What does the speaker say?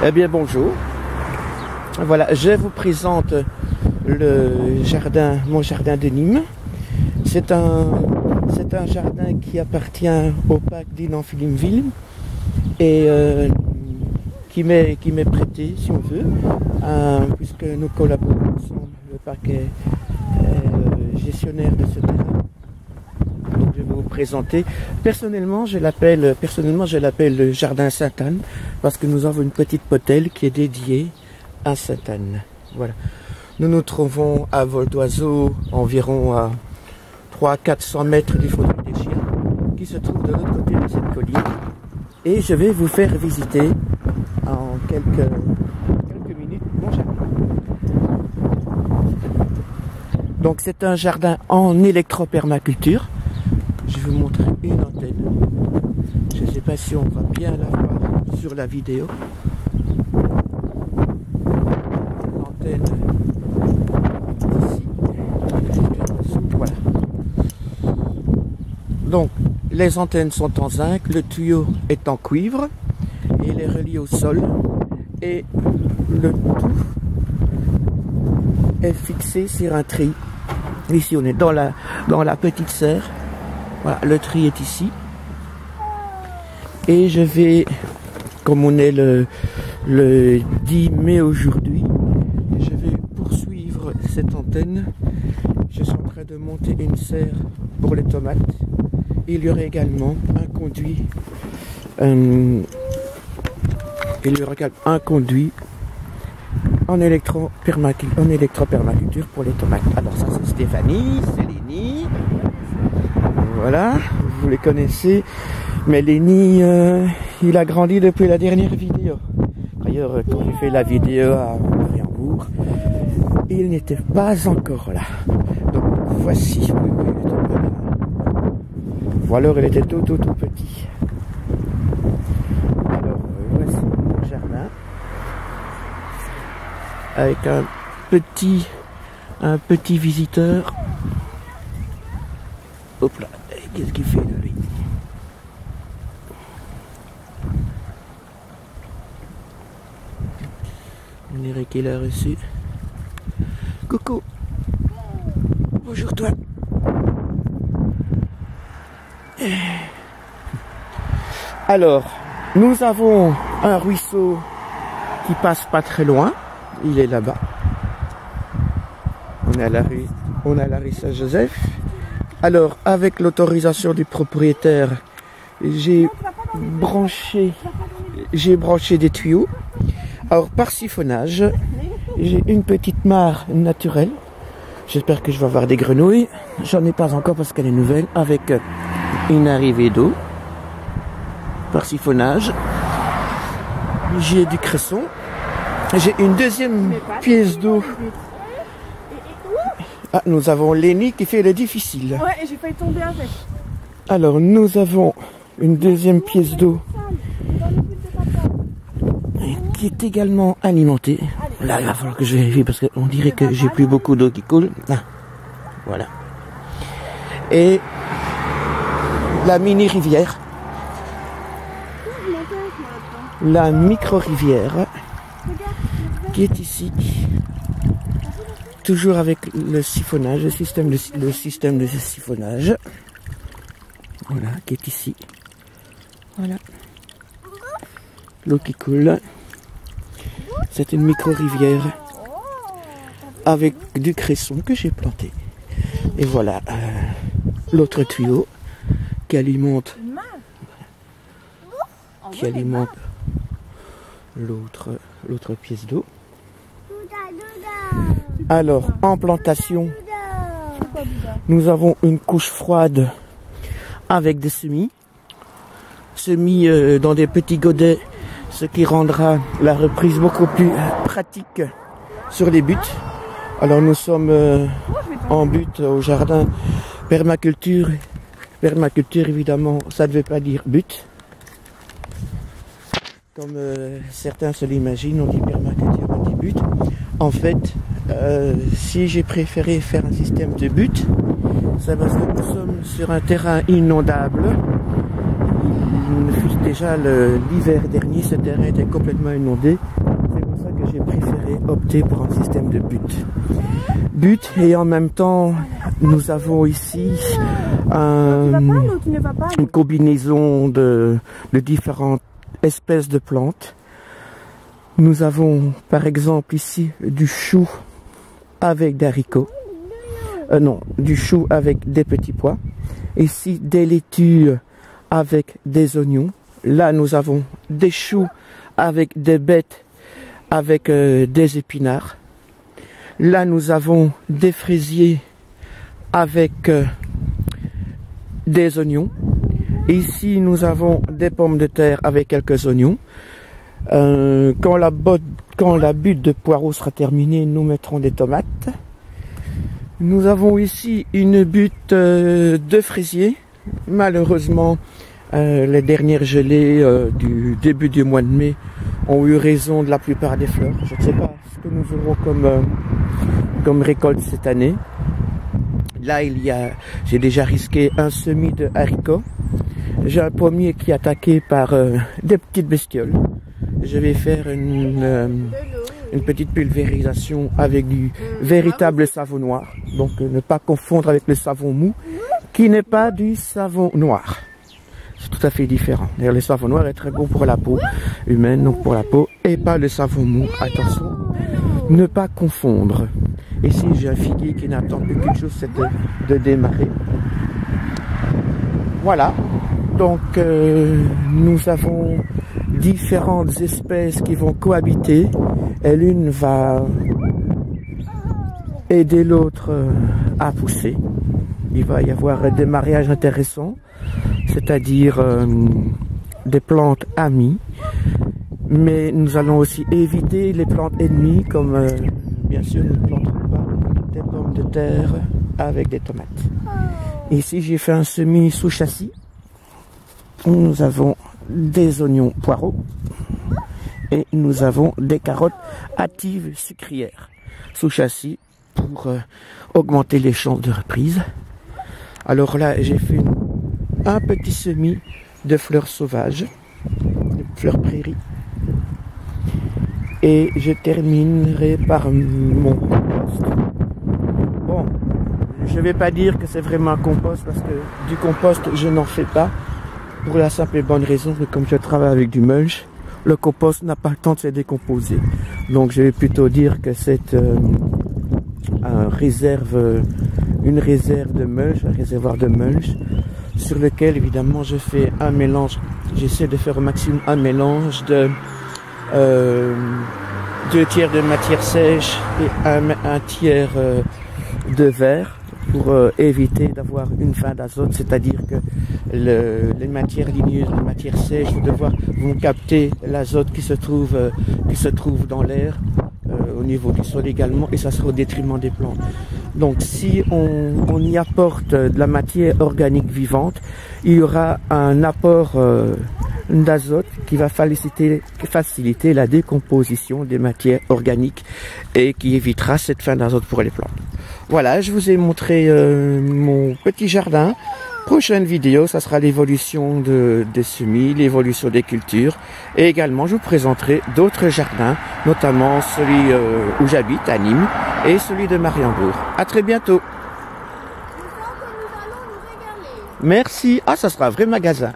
Eh bien bonjour. Voilà, je vous présente le jardin, mon jardin de Nîmes. C'est un jardin qui appartient au parc d'Ille-en-Philimville et qui m'est prêté, si on veut, puisque nous collaborons ensemble. Le parc est gestionnaire de ce terrain. Donc je vais vous présenter. Personnellement, je l'appelle le jardin Sainte-Anne parce que nous avons une petite potelle qui est dédiée à Sainte-Anne. Voilà. Nous nous trouvons à vol d'oiseau, environ à 300-400 mètres du Fauteuil des Chiens, qui se trouve de l'autre côté de cette colline. Et je vais vous faire visiter en quelques minutes mon jardin. Donc c'est un jardin en électropermaculture. Je vais vous montrer une antenne. Je ne sais pas si on va bien la voir sur la vidéo. L'antenne ici. Voilà. Donc les antennes sont en zinc, le tuyau est en cuivre et il est relié au sol. Et le tout est fixé sur un tri. Ici on est dans la petite serre. Voilà, le tri est ici. Et je vais, comme on est le 10 mai aujourd'hui, je vais poursuivre cette antenne. Je suis en train de monter une serre pour les tomates. Et il y aurait également un conduit. En électropermaculture pour les tomates. Alors ça c'est Stéphanie, c'est Lénie. Voilà, vous les connaissez. Mais Lénie, il a grandi depuis la dernière vidéo. D'ailleurs, quand j'ai fait la vidéo à Mariembourg, il n'était pas encore là. Donc voici. Ou alors il était tout petit. Alors voici mon jardin. Avec un petit visiteur. Hop là, qu'est-ce qu'il fait là lui? On dirait qu'il a reçu. Coucou. Bonjour toi. Alors, nous avons un ruisseau qui passe pas très loin. Il est là-bas. On est à la rue Saint-Joseph. Alors, avec l'autorisation du propriétaire, j'ai branché des tuyaux. Alors, par siphonnage, j'ai une petite mare naturelle. J'espère que je vais avoir des grenouilles. J'en ai pas encore parce qu'elle est nouvelle. Avec une arrivée d'eau. Par siphonnage. J'ai du cresson. J'ai une deuxième pièce d'eau. Ah, nous avons Lénie qui fait le difficile. Ouais, et j'ai failli tomber avec. Alors, nous avons une deuxième pièce d'eau qui est également alimentée. Là, il va falloir que je vérifie parce qu'on dirait que j'ai plus beaucoup d'eau qui coule. Ah, voilà. Et la mini-rivière. La micro-rivière qui est ici. Toujours avec le siphonnage, le système de siphonnage. Voilà, qui est ici. Voilà. L'eau qui coule. C'est une micro-rivière avec du cresson que j'ai planté. Et voilà l'autre tuyau qui alimente l'autre pièce d'eau. Alors, en plantation, nous avons une couche froide avec des semis dans des petits godets, ce qui rendra la reprise beaucoup plus pratique sur les buts. Alors nous sommes en but au jardin permaculture. Permaculture, évidemment, ça ne veut pas dire but. Comme certains se l'imaginent, on dit permaculture, on dit but. En fait, si j'ai préféré faire un système de but, c'est parce que nous sommes sur un terrain inondable. Il ne fut déjà l'hiver dernier, ce terrain était complètement inondé. C'est pour ça que j'ai préféré opter pour un système de butte. Et en même temps, nous avons ici une combinaison de différentes espèces de plantes. Nous avons par exemple ici du chou avec des haricots. Non, du chou avec des petits pois. Ici, des laitues avec des oignons. Là, nous avons des choux avec des bêtes, avec des épinards. Là, nous avons des fraisiers avec des oignons. Ici, nous avons des pommes de terre avec quelques oignons. Quand la butte de poireaux sera terminée, nous mettrons des tomates. Nous avons ici une butte de fraisiers. Malheureusement, les dernières gelées du début du mois de mai ont eu raison de la plupart des fleurs. Je ne sais pas ce que nous aurons comme récolte cette année. Là, j'ai déjà risqué un semis de haricots. J'ai un pommier qui est attaqué par des petites bestioles. Je vais faire une petite pulvérisation avec du véritable savon noir. Donc ne pas confondre avec le savon mou qui n'est pas du savon noir. C'est tout à fait différent. D'ailleurs, le savon noir est très bon pour la peau humaine, donc pour la peau, et pas le savon mou. Attention, ne pas confondre. Ici, j'ai un figuier qui n'attend plus qu'une chose, c'est de démarrer. Voilà. Donc, nous avons différentes espèces qui vont cohabiter et l'une va aider l'autre à pousser. Il va y avoir des mariages intéressants, c'est-à-dire des plantes amies, mais nous allons aussi éviter les plantes ennemies comme bien sûr nous ne planterons pas des pommes de terre avec des tomates. Ici j'ai fait un semis sous châssis. Nous avons des oignons poireaux et nous avons des carottes hâtives sucrières sous châssis pour augmenter les chances de reprise. Alors là, j'ai fait un petit semis de fleurs sauvages, de fleurs prairies. Et je terminerai par mon compost. Bon, je ne vais pas dire que c'est vraiment un compost parce que du compost, je n'en fais pas. Pour la simple et bonne raison que comme je travaille avec du mulch, le compost n'a pas le temps de se décomposer. Donc je vais plutôt dire que c'est une réserve de mulch, un réservoir de mulch, sur lequel évidemment je fais un mélange. J'essaie de faire au maximum un mélange de 2 tiers de matière sèche et un tiers de verre, pour éviter d'avoir une fin d'azote, c'est-à-dire que les matières ligneuses, les matières sèches vont capter l'azote qui se trouve dans l'air, au niveau du sol également, et ça sera au détriment des plantes. Donc si on y apporte de la matière organique vivante, il y aura un apport d'azote qui va faciliter la décomposition des matières organiques et qui évitera cette fin d'azote pour les plantes. Voilà, je vous ai montré mon petit jardin. Prochaine vidéo, ça sera l'évolution des semis, l'évolution des cultures. Et également, je vous présenterai d'autres jardins, notamment celui où j'habite, à Nîmes, et celui de Mariembourg. À très bientôt. Merci. Ah, ça sera un vrai magasin.